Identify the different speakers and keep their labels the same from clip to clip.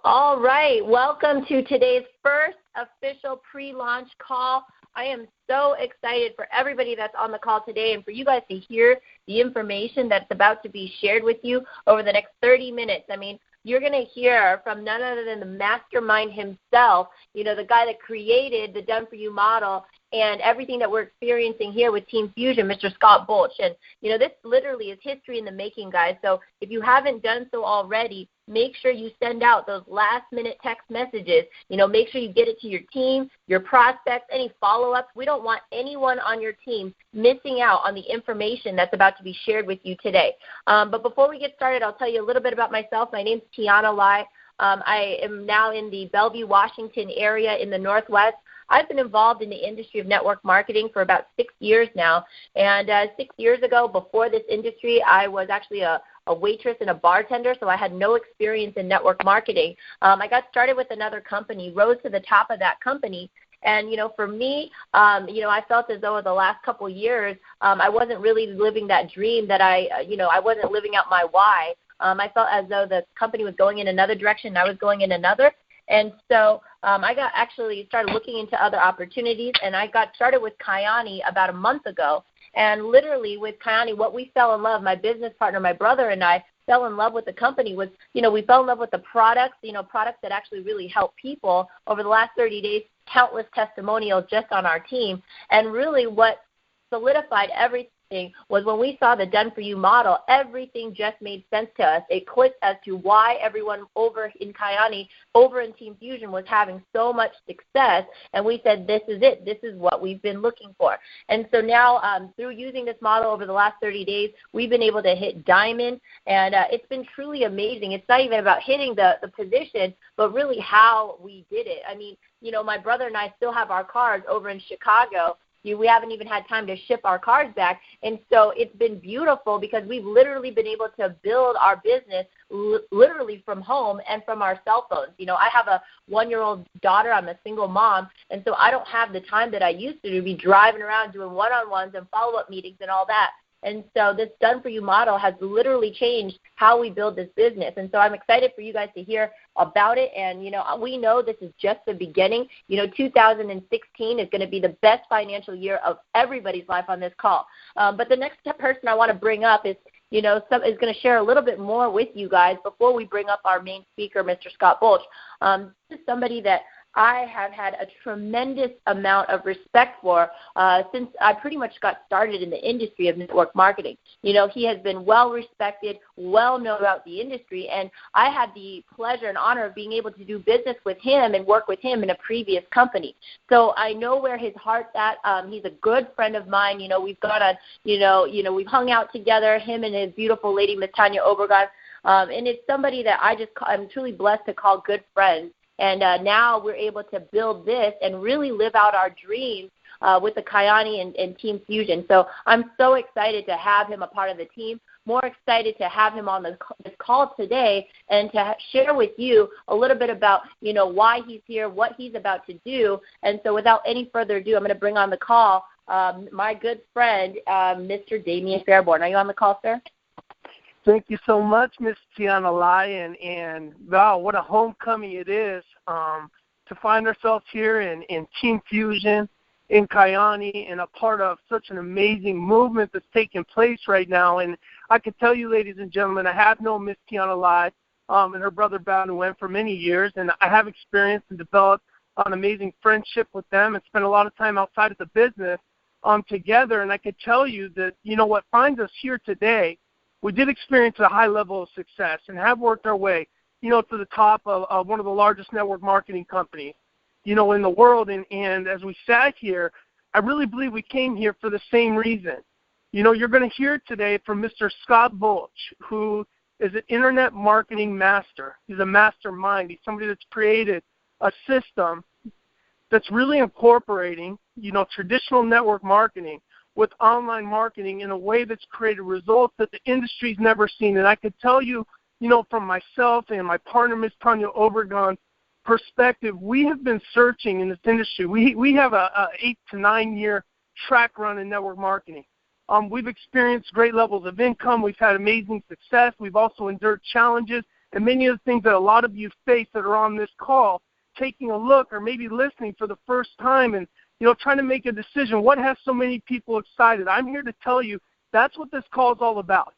Speaker 1: All right, welcome to today's first official pre-launch call. I am so excited for everybody that's on the call today and for you guys to hear the information that's about to be shared with you over the next 30 minutes. I mean, you're going to hear from none other than the mastermind himself, the guy that created the Done For You model and everything that we're experiencing here with Team Fusion, Mr. Scott Bolch. And, this literally is history in the making, guys. So if you haven't done so already, make sure you send out those last-minute text messages. Make sure you get it to your team, your prospects, any follow-ups. We don't want anyone on your team missing out on the information that's about to be shared with you today. But before we get started, I'll tell you a little bit about myself. My name's Tiana Lai. I am now in the Bellevue, Washington area in the Northwest. I've been involved in the industry of network marketing for about 6 years now. And 6 years ago, before this industry, I was actually a waitress and a bartender, so I had no experience in network marketing. I got started with another company, rose to the top of that company. And, for me, I felt as though the last couple of years I wasn't really living that dream that I wasn't living out my why. I felt as though the company was going in another direction and I was going in another. And so I started looking into other opportunities, and I got started with Kyani about a month ago. And literally with Kyani, what we fell in love, my business partner, my brother, and I fell in love with the company was, we fell in love with the products, products that actually really help people. Over the last 30 days, countless testimonials just on our team. And really what solidified everything was when we saw the Done For You model, everything just made sense to us. It clicked as to why everyone over in Kyani, over in Team Fusion was having so much success, and we said, this is it. This is what we've been looking for. And so now through using this model over the last 30 days, we've been able to hit diamond, and it's been truly amazing. It's not even about hitting the position, but really how we did it. I mean, my brother and I still have our cars over in Chicago. We haven't even had time to ship our cars back. And so it's been beautiful because we've literally been able to build our business literally from home and from our cell phones. I have a 1-year-old daughter. I'm a single mom. And so I don't have the time that I used to be driving around doing one-on-ones and follow-up meetings and all that. And so this Done For You model has literally changed how we build this business. And so I'm excited for you guys to hear about it. And, we know this is just the beginning. 2016 is going to be the best financial year of everybody's life on this call. But the next person I want to bring up is, is going to share a little bit more with you guys before we bring up our main speaker, Mr. Scott Bolch. This is somebody that I have had a tremendous amount of respect for since I pretty much got started in the industry of network marketing. He has been well respected, well known about the industry, and I had the pleasure and honor of being able to do business with him and work with him in a previous company. So I know where his heart's at. He's a good friend of mine. We've gone on, we've hung out together, him and his beautiful lady, Miss Tanya Obregon, and it's somebody that I'm truly blessed to call good friends. And now we're able to build this and really live out our dreams with the Kyani and Team Fusion. So I'm so excited to have him a part of the team, more excited to have him on this call today and to share with you a little bit about, why he's here, what he's about to do. And so without any further ado, I'm going to bring on the call my good friend, Mr. Damian Fairborn. Are you on the call, sir?
Speaker 2: Thank you so much, Miss Tiana Lai, and wow, what a homecoming it is to find ourselves here in Team Fusion, in Kyani, and a part of such an amazing movement that's taking place right now. And I can tell you, ladies and gentlemen, I have known Miss Tiana Lai and her brother Bao Nguyen for many years, and I have experienced and developed an amazing friendship with them and spent a lot of time outside of the business together. And I can tell you that, what finds us here today, we did experience a high level of success and have worked our way, to the top of one of the largest network marketing companies, in the world. And as we sat here, I really believe we came here for the same reason. You're going to hear today from Mr. Scott Bolch, who is an internet marketing master. He's a mastermind. He's somebody that's created a system that's really incorporating, traditional network marketing with online marketing in a way that's created results that the industry's never seen. And I could tell you, from myself and my partner, Ms. Tanya Obregon, perspective, we have been searching in this industry. We have a 8 to 9 year track run in network marketing. We've experienced great levels of income. We've had amazing success. We've also endured challenges. and many of the things that a lot of you face that are on this call, taking a look or maybe listening for the first time and, trying to make a decision. What has so many people excited? I'm here to tell you that's what this call is all about.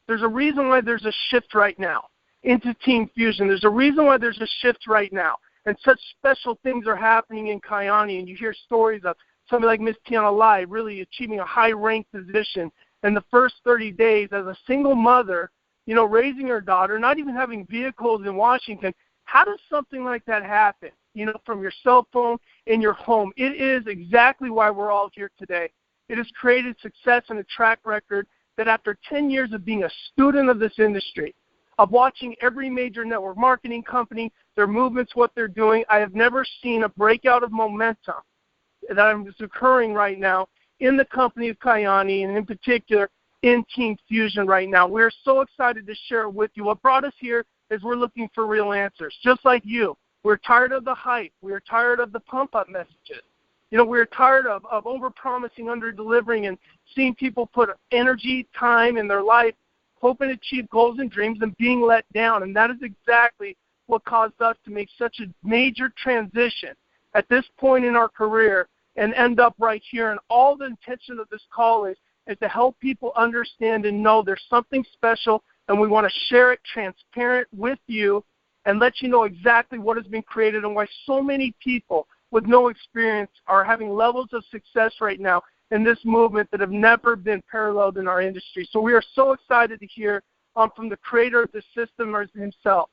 Speaker 2: There's a reason why there's a shift right now into Team Fusion. There's a reason why there's a shift right now. And such special things are happening in Kiani, and you hear stories of somebody like Miss Tiana Lai really achieving a high-ranked position in the first 30 days as a single mother, raising her daughter, not even having vehicles in Washington. How does something like that happen, from your cell phone in your home? It is exactly why we're all here today. It has created success and a track record that after 10 years of being a student of this industry, of watching every major network marketing company, their movements, what they're doing, I have never seen a breakout of momentum that is occurring right now in the company of Kiani, and in particular in Team Fusion right now. We're so excited to share it with you. What brought us here is we're looking for real answers, just like you. We're tired of the hype. We're tired of the pump-up messages. We're tired of over-promising, under-delivering, and seeing people put energy, time in their life, hoping to achieve goals and dreams, and being let down. And that is exactly what caused us to make such a major transition at this point in our career and end up right here. And all the intention of this call is to help people understand and know there's something special, and we want to share it transparent with you and let you know exactly what has been created and why so many people with no experience are having levels of success right now in this movement that have never been paralleled in our industry. So we are so excited to hear from the creator of the system himself.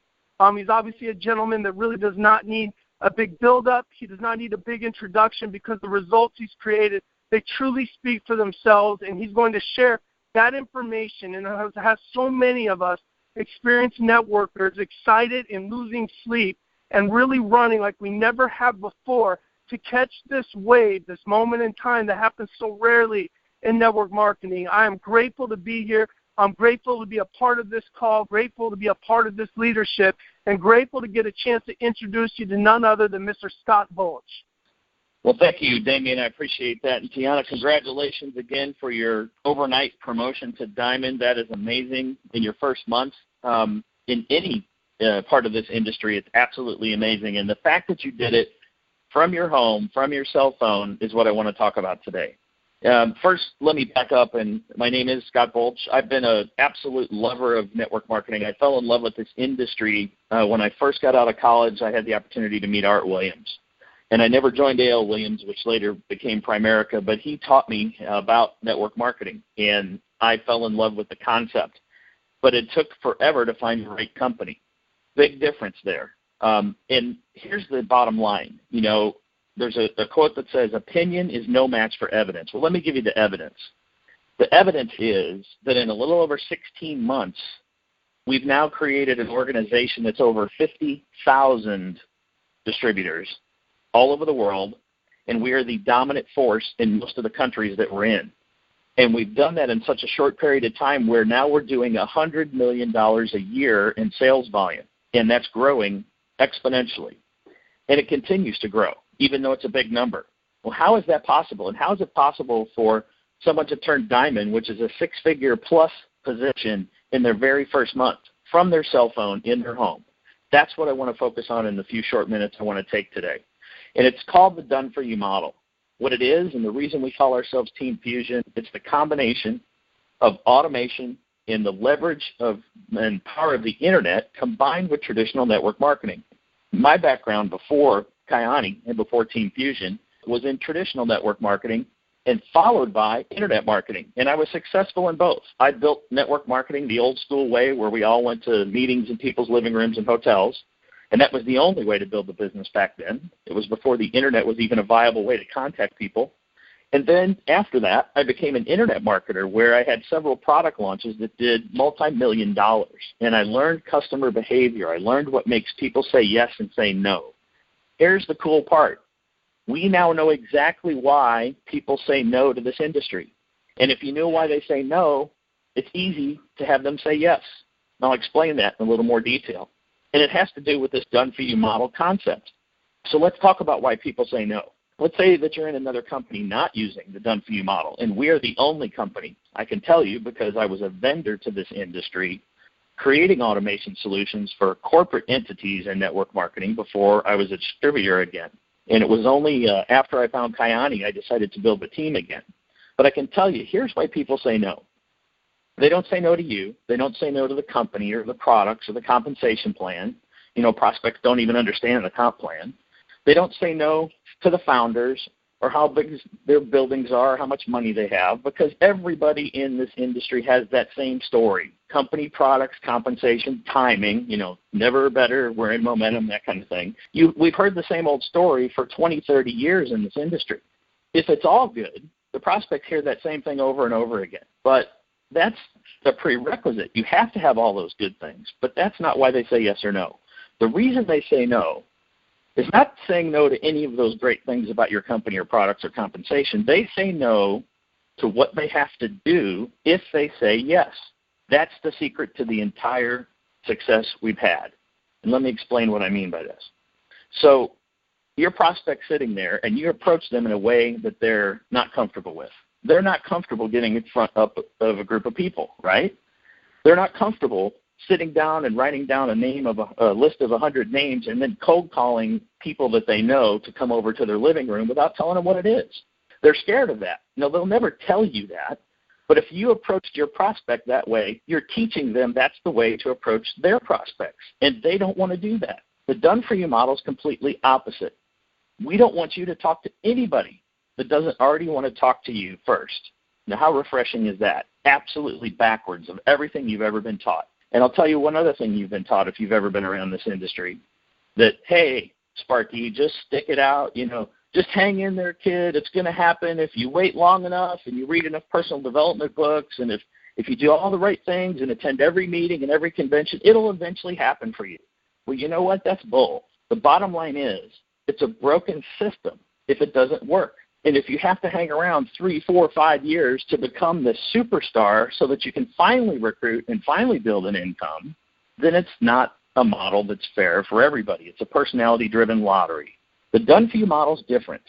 Speaker 2: He's obviously a gentleman that really does not need a big build-up. He does not need a big introduction because the results he's created, they truly speak for themselves, and he's going to share that information and has so many of us experienced networkers excited and losing sleep and really running like we never have before to catch this wave, this moment in time that happens so rarely in network marketing. I am grateful to be here. I'm grateful to be a part of this call, grateful to be a part of this leadership, and grateful to get a chance to introduce you to none other than Mr. Scott Bulch.
Speaker 3: Well, thank you, Damien. I appreciate that. And Tiana, congratulations again for your overnight promotion to Diamond. That is amazing in your first month. In any part of this industry, it's absolutely amazing. And the fact that you did it from your home, from your cell phone, is what I want to talk about today. First, let me back up, and my name is Scott Bulch. I've been an absolute lover of network marketing. I fell in love with this industry when I first got out of college. I had the opportunity to meet Art Williams. And I never joined A.L. Williams, which later became Primerica, but he taught me about network marketing, and I fell in love with the concept. But it took forever to find the right company. Big difference there. And here's the bottom line. There's a quote that says, opinion is no match for evidence. Well, let me give you the evidence. The evidence is that in a little over 16 months, we've now created an organization that's over 50,000 distributors all over the world, and we are the dominant force in most of the countries that we're in. And we've done that in such a short period of time where now we're doing $100 million a year in sales volume, and that's growing exponentially. And it continues to grow, even though it's a big number. Well, how is that possible? And how is it possible for someone to turn Diamond, which is a six-figure plus position, in their very first month from their cell phone in their home? That's what I want to focus on in the few short minutes I want to take today. And it's called the done-for-you model. What it is, and the reason we call ourselves Team Fusion, it's the combination of automation and the leverage of and power of the Internet combined with traditional network marketing. My background before Kiani and before Team Fusion was in traditional network marketing and followed by Internet marketing, and I was successful in both. I built network marketing the old school way where we all went to meetings in people's living rooms and hotels. And that was the only way to build a business back then. It was before the Internet was even a viable way to contact people. And then after that, I became an Internet marketer where I had several product launches that did multi-million dollars. And I learned customer behavior. I learned what makes people say yes and say no. Here's the cool part. We now know exactly why people say no to this industry. And if you know why they say no, it's easy to have them say yes. And I'll explain that in a little more detail. And it has to do with this done-for-you model concept. So let's talk about why people say no. Let's say that you're in another company not using the done-for-you model, and we are the only company, I can tell you because I was a vendor to this industry, creating automation solutions for corporate entities and network marketing before I was a distributor again. And it was only after I found Kyani I decided to build a team again. But I can tell you, here's why people say no. They don't say no to you. They don't say no to the company or the products or the compensation plan. Prospects don't even understand the comp plan. They don't say no to the founders or how big their buildings are, how much money they have, because everybody in this industry has that same story. Company, products, compensation, timing, never better, we're in momentum, that kind of thing. We've heard the same old story for 20, 30 years in this industry. If it's all good, the prospects hear that same thing over and over again. But that's the prerequisite. You have to have all those good things, but that's not why they say yes or no. The reason they say no is not saying no to any of those great things about your company or products or compensation. They say no to what they have to do if they say yes. That's the secret to the entire success we've had. And let me explain what I mean by this. So your prospect's sitting there, and you approach them in a way that they're not comfortable with. They're not comfortable getting in front of a group of people, right? They're not comfortable sitting down and writing down a list of 100 names and then cold calling people that they know to come over to their living room without telling them what it is. They're scared of that. They'll never tell you that. But if you approached your prospect that way, you're teaching them that's the way to approach their prospects, and they don't want to do that. The done-for-you model is completely opposite. We don't want you to talk to anybody that doesn't already want to talk to you first. Now, how refreshing is that? Absolutely backwards of everything you've ever been taught. And I'll tell you one other thing you've been taught if you've ever been around this industry, that, hey, Sparky, just stick it out, just hang in there, kid. It's going to happen if you wait long enough and you read enough personal development books, and if you do all the right things and attend every meeting and every convention, it'll eventually happen for you. Well, you know what? That's bull. The bottom line is it's a broken system if it doesn't work. And if you have to hang around 3, 4, 5 years to become the superstar so that you can finally recruit and finally build an income, then it's not a model that's fair for everybody. It's a personality-driven lottery. The done-for-you model is different.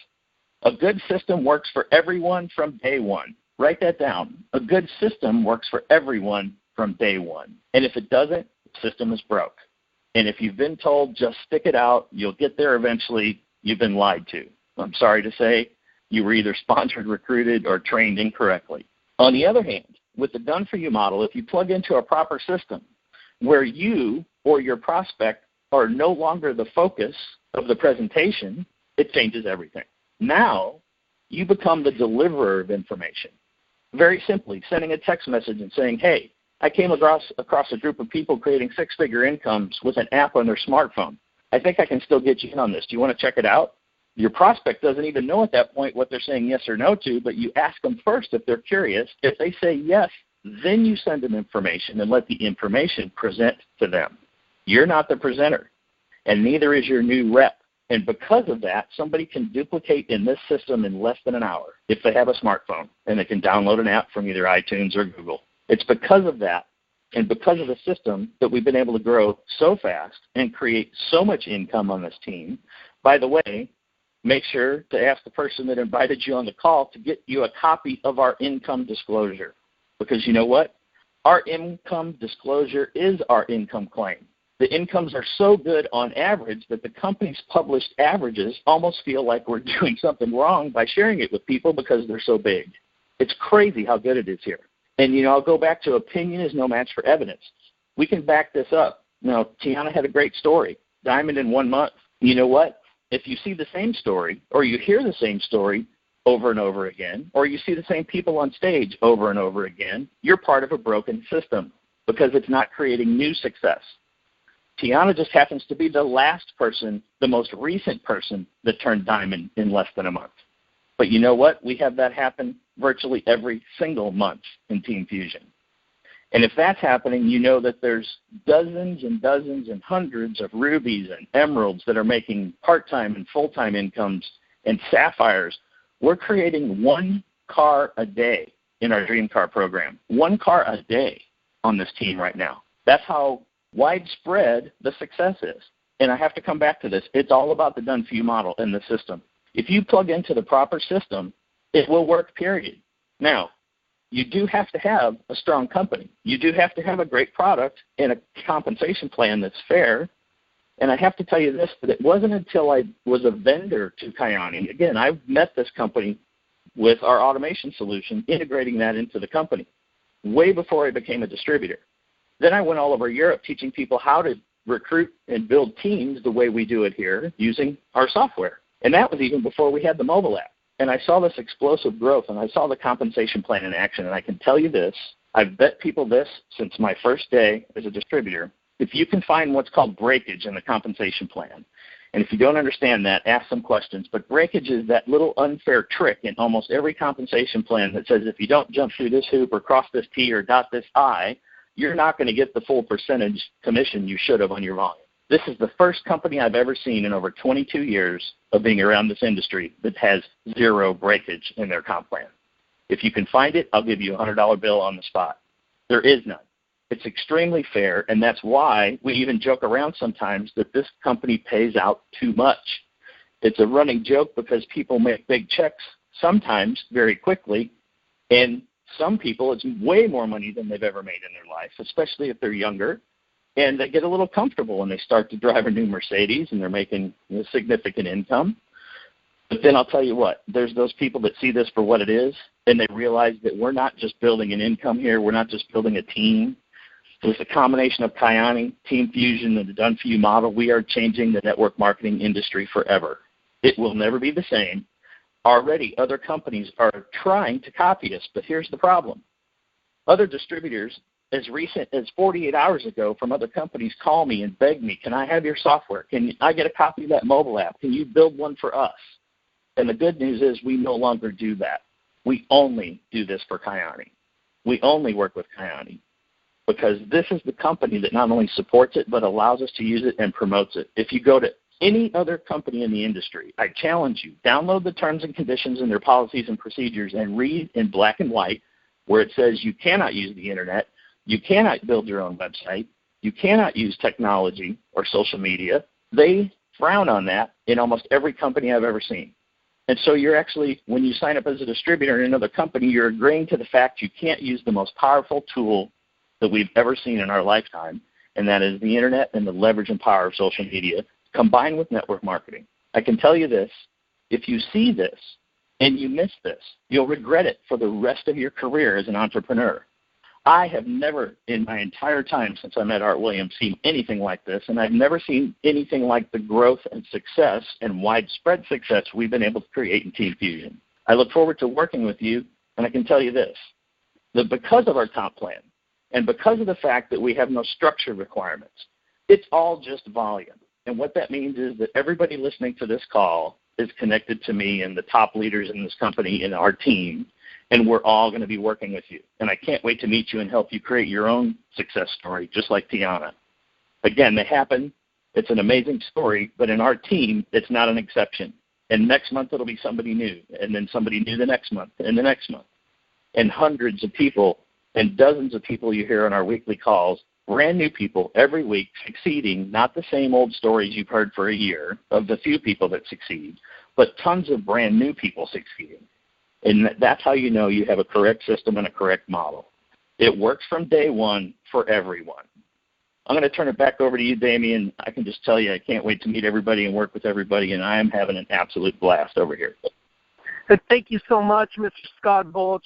Speaker 3: A good system works for everyone from day one. Write that down. A good system works for everyone from day one. And if it doesn't, the system is broke. And if you've been told just stick it out, you'll get there eventually, you've been lied to. I'm sorry to say, you were either sponsored, recruited, or trained incorrectly. On the other hand, with the done-for-you model, if you plug into a proper system where you or your prospect are no longer the focus of the presentation, it changes everything. Now, you become the deliverer of information. Very simply, sending a text message and saying, hey, I came across a group of people creating six-figure incomes with an app on their smartphone. I think I can still get you in on this. Do you want to check it out? Your prospect doesn't even know at that point what they're saying yes or no to, but you ask them first if they're curious. If they say yes, then you send them information and let the information present to them. You're not the presenter, and neither is your new rep. And because of that, somebody can duplicate in this system in less than an hour if they have a smartphone and they can download an app from either iTunes or Google. It's because of that and because of the system that we've been able to grow so fast and create so much income on this team. By the way, make sure to ask the person that invited you on the call to get you a copy of our income disclosure. Because you know what? Our income disclosure is our income claim. The incomes are so good on average that the company's published averages almost feel like we're doing something wrong by sharing it with people because they're so big. It's crazy how good it is here. And, I'll go back to opinion is no match for evidence. We can back this up. Now, Tiana had a great story. Diamond in 1 month. You know what? If you see the same story or you hear the same story over and over again, or you see the same people on stage over and over again, you're part of a broken system because it's not creating new success. Tiana just happens to be the last person, the most recent person that turned diamond in less than a month. But you know what? We have that happen virtually every single month in Team Fusion. And if that's happening, you know that there's dozens and dozens and hundreds of rubies and emeralds that are making part-time and full-time incomes and sapphires. We're creating 1 car a day in our Dream Car program. 1 car a day on this team right now. That's how widespread the success is. And I have to come back to this. It's all about the done-for-you model and the system. If you plug into the proper system, it will work, period. Now, you do have to have a strong company. You do have to have a great product and a compensation plan that's fair. And I have to tell you this, that it wasn't until I was a vendor to Kyani. Again, I met this company with our automation solution, integrating that into the company way before I became a distributor. Then I went all over Europe teaching people how to recruit and build teams the way we do it here using our software. And that was even before we had the mobile app. And I saw this explosive growth, and I saw the compensation plan in action. And I can tell you this, I've bet people this since my first day as a distributor. If you can find what's called breakage in the compensation plan, and if you don't understand that, ask some questions. But breakage is that little unfair trick in almost every compensation plan that says if you don't jump through this hoop or cross this T or dot this I, you're not going to get the full percentage commission you should have on your volume. This is the first company I've ever seen in over 22 years of being around this industry that has zero breakage in their comp plan. If you can find it, I'll give you a $100 bill on the spot. There is none. It's extremely fair, and that's why we even joke around sometimes that this company pays out too much. It's a running joke because people make big checks sometimes very quickly, and some people it's way more money than they've ever made in their life, especially if they're younger, and they get a little comfortable when they start to drive a new Mercedes and they're making a significant income. But then I'll tell you what, there's those people that see this for what it is, and they realize that we're not just building an income here, we're not just building a team. With a combination of Kyani, Team Fusion, and the done-for-you model, we are changing the network marketing industry forever. It will never be the same. Already, other companies are trying to copy us, but here's the problem. Other distributors, as recent as 48 hours ago from other companies, call me and beg me, can I have your software? Can I get a copy of that mobile app? Can you build one for us? And the good news is we no longer do that. We only do this for Kyani. We only work with Kyani, because this is the company that not only supports it, but allows us to use it and promotes it. If you go to any other company in the industry, I challenge you, download the terms and conditions and their policies and procedures and read in black and white where it says you cannot use the internet, you cannot build your own website, you cannot use technology or social media. They frown on that in almost every company I've ever seen. And so you're actually, when you sign up as a distributor in another company, you're agreeing to the fact you can't use the most powerful tool that we've ever seen in our lifetime, and that is the internet and the leverage and power of social media combined with network marketing. I can tell you this, if you see this and you miss this, you'll regret it for the rest of your career as an entrepreneur. I have never in my entire time since I met Art Williams seen anything like this, and I've never seen anything like the growth and success and widespread success we've been able to create in Team Fusion. I look forward to working with you, and I can tell you this, that because of our comp plan, and because of the fact that we have no structure requirements, it's all just volume. And what that means is that everybody listening to this call is connected to me and the top leaders in this company and our team, and we're all going to be working with you. And I can't wait to meet you and help you create your own success story, just like Tiana. Again, they happen. It's an amazing story, but in our team, it's not an exception. And next month it'll be somebody new, and then somebody new the next month, and the next month. And hundreds of people and dozens of people you hear on our weekly calls, brand new people every week succeeding, not the same old stories you've heard for a year of the few people that succeed, but tons of brand new people succeeding. And that's how you know you have a correct system and a correct model. It works from day one for everyone. I'm going to turn it back over to you, Damien. I can just tell you I can't wait to meet everybody and work with everybody, and I am having an absolute blast over here.
Speaker 2: Thank you so much, Mr. Scott Volch,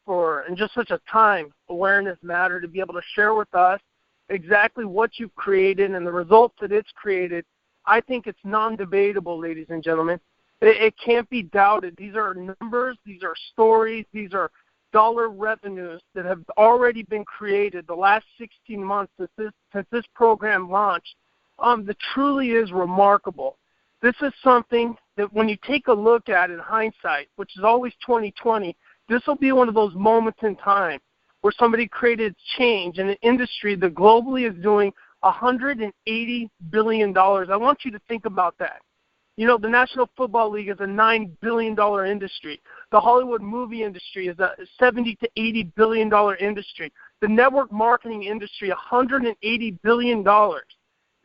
Speaker 2: for in just such a time, Awareness Matter, to be able to share with us exactly what you've created and the results that it's created. I think it's non-debatable, ladies and gentlemen. It can't be doubted. These are numbers, these are stories, these are dollar revenues that have already been created the last 16 months since this program launched. That truly is remarkable. This is something that when you take a look at in hindsight, which is always 20/20, this will be one of those moments in time where somebody created change in an industry that globally is doing $180 billion. I want you to think about that. You know, the National Football League is a $9 billion industry. The Hollywood movie industry is a $70 to $80 billion industry. The network marketing industry, $180 billion,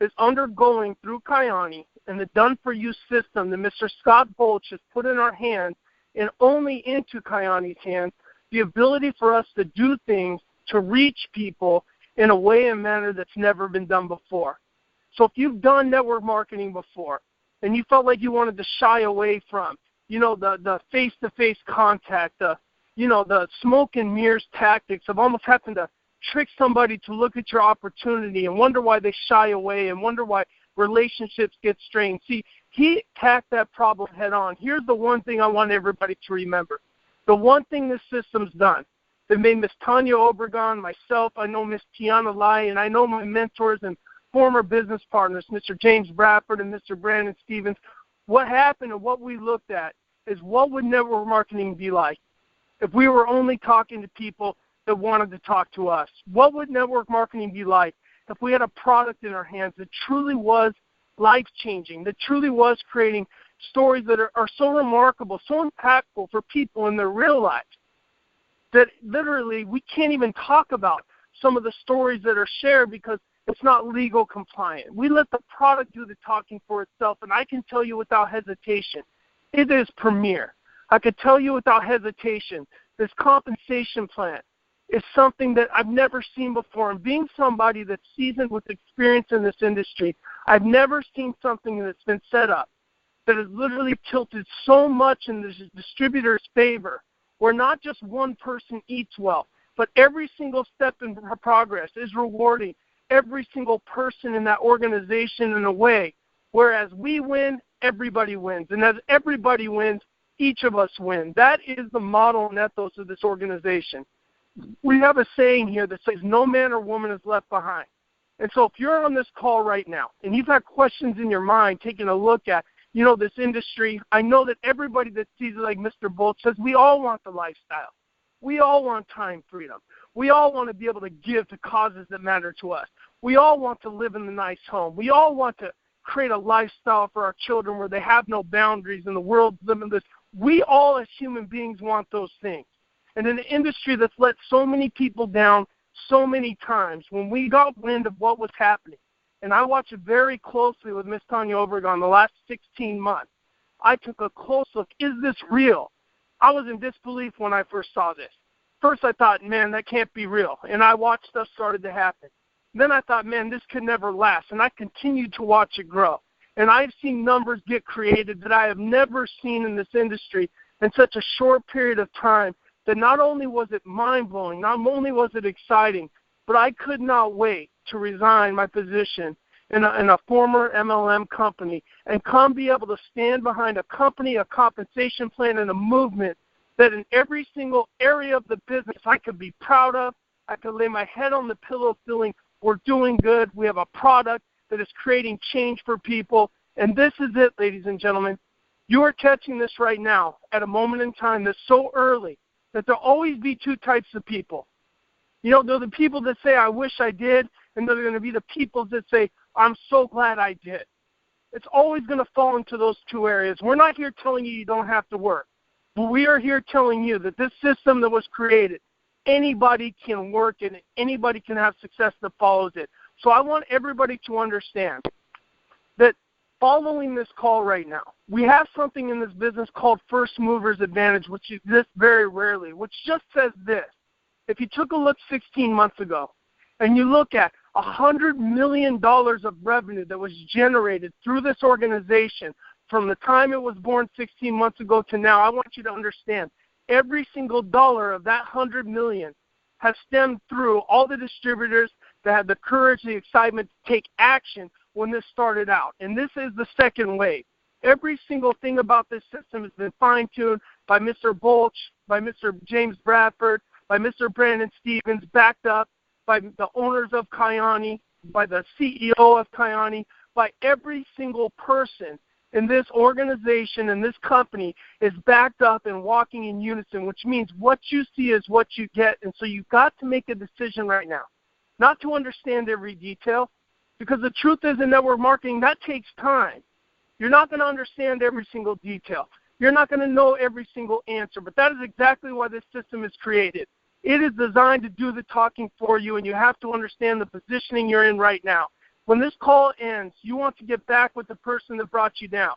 Speaker 2: is undergoing through Kyani and the done-for-you system that Mr. Scott Volch has put in our hands and only into Kyani's hands the ability for us to do things to reach people in a way and manner that's never been done before. So if you've done network marketing before and you felt like you wanted to shy away from, the face-to-face contact, the smoke and mirrors tactics of almost having to trick somebody to look at your opportunity and wonder why they shy away and wonder why relationships get strained. See, he attacked that problem head on. Here's the one thing I want everybody to remember. The one thing this system's done that made Miss Tanya Obregon, myself, I know Miss Tiana Lai, and I know my mentors and former business partners, Mr. James Bradford and Mr. Brandon Stevens, what happened and what we looked at is what would network marketing be like if we were only talking to people that wanted to talk to us? What would network marketing be like if we had a product in our hands that truly was life-changing, that truly was creating stories that are so remarkable, so impactful for people in their real lives, that literally we can't even talk about some of the stories that are shared because it's not legal compliant. We let the product do the talking for itself, and I can tell you without hesitation, it is premier. I could tell you without hesitation, this compensation plan is something that I've never seen before. And being somebody that's seasoned with experience in this industry, I've never seen something that's been set up that has literally tilted so much in the distributor's favor, where not just one person eats well, but every single step in progress is rewarding every single person in that organization in a way, whereas we win, everybody wins. And as everybody wins, each of us win. That is the model and ethos of this organization. We have a saying here that says no man or woman is left behind. And so if you're on this call right now and you've had questions in your mind taking a look at, this industry, I know that everybody that sees it like Mr. Bolt says we all want the lifestyle. We all want time freedom. We all want to be able to give to causes that matter to us. We all want to live in a nice home. We all want to create a lifestyle for our children where they have no boundaries and the world's limitless. We all as human beings want those things. And in an industry that's let so many people down so many times, when we got wind of what was happening, and I watched it very closely with Miss Tanya Obregon the last 16 months, I took a close look. Is this real? I was in disbelief when I first saw this. First I thought, man, that can't be real. And I watched stuff started to happen. Then I thought, man, this could never last. And I continued to watch it grow. And I've seen numbers get created that I have never seen in this industry in such a short period of time, that not only was it mind-blowing, not only was it exciting, but I could not wait to resign my position in a former MLM company and come be able to stand behind a company, a compensation plan, and a movement that in every single area of the business I could be proud of. I could lay my head on the pillow feeling we're doing good. We have a product that is creating change for people. And this is it, ladies and gentlemen. You are catching this right now at a moment in time that's so early that there'll always be two types of people. They're the people that say, I wish I did, and they're going to be the people that say, I'm so glad I did. It's always going to fall into those two areas. We're not here telling you don't have to work. But we are here telling you that this system that was created, anybody can work in it. Anybody can have success that follows it. So I want everybody to understand that following this call right now, we have something in this business called first mover's advantage, which exists very rarely, which just says this. If you took a look 16 months ago and you look at $100 million of revenue that was generated through this organization from the time it was born 16 months ago to now, I want you to understand every single dollar of that $100 million has stemmed through all the distributors that had the courage, the excitement to take action when this started out. And this is the second wave. Every single thing about this system has been fine-tuned by Mr. Bolch, by Mr. James Bradford, by Mr. Brandon Stevens, backed up by the owners of Kyani, by the CEO of Kyani, by every single person in this organization and this company is backed up and walking in unison, which means what you see is what you get. And so you've got to make a decision right now, not to understand every detail, because the truth is in network marketing, that takes time. You're not going to understand every single detail. You're not going to know every single answer, but that is exactly why this system is created. It is designed to do the talking for you, and you have to understand the positioning you're in right now. When this call ends, you want to get back with the person that brought you down.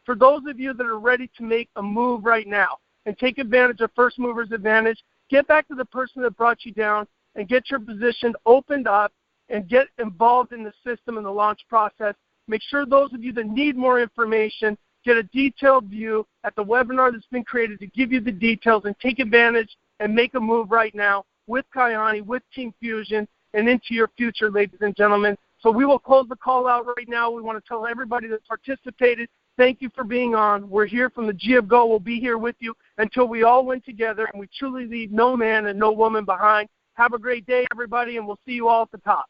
Speaker 2: For those of you that are ready to make a move right now and take advantage of first mover's advantage, get back to the person that brought you down and get your position opened up and get involved in the system and the launch process. Make sure those of you that need more information get a detailed view at the webinar that's been created to give you the details and take advantage and make a move right now with Kyani, with Team Fusion, and into your future, ladies and gentlemen. So we will close the call out right now. We want to tell everybody that participated, thank you for being on. We're here from the G of Go. We'll be here with you until we all win together, and we truly leave no man and no woman behind. Have a great day, everybody, and we'll see you all at the top.